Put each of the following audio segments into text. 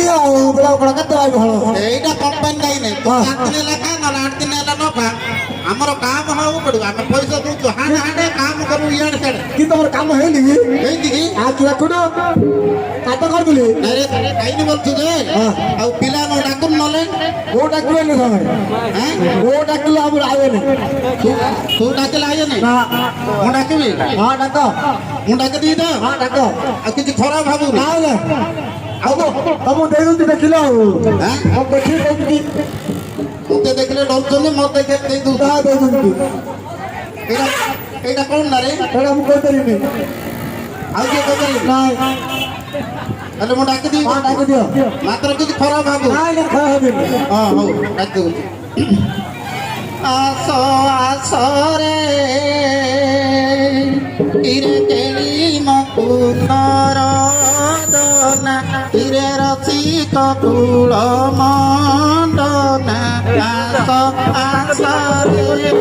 दिया बड़ा बड़ा कत आई भलो एटा कंपनी नहीं नहीं 7 दिन लगा ना 8 दिन लगा नका हमरो काम हो पड़ो हम पैसा दउ हां हां काम करू यार सर कि तोर काम है नी नहीं दिखी आ तू कोन काट कर दिले अरे काई नहीं बोलछु जे आ पिला न डाकुन नले वो डाकुले न समय हैं वो डाकुला अब आवे नहीं तू डाकला आए नहीं ना मु डाकबी हां डाको मु डाक दी दो हां डाको आ किछ खराब भाबू ना ले अब हम दे दू देखिलो हैं हम देखि देखि तुते देखले डरछने मत देखे दे दू दा दे दू एटा एटा कोन ना रे एड़ा हम कोई तरी नहीं आ के कोई ना अरे मु डाक दी हां डाक दियो मात्र किछ खराब भाबू ना ले खा हबे हां हो डाक दू आसो आसो रे इरे केली मकुंदर दना इरे रसिक कुल मंडना आसो आसो रे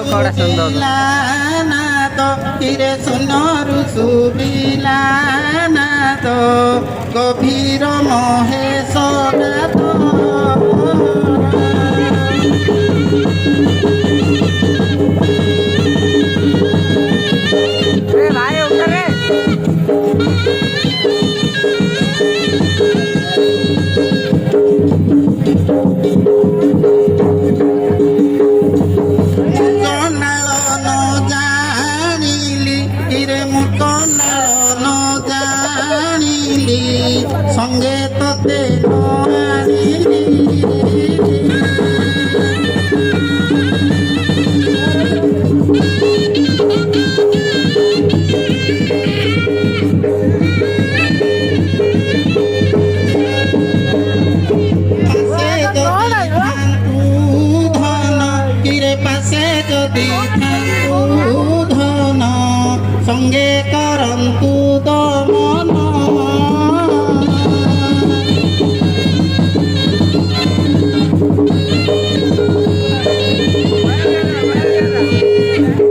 बड़ा सुंदर ना तो तीरे सुनरु सुबिला ना तो गभीर महेश तो भाई उतर रे संगे तोते पासे जदि धन संगे करंतु दमन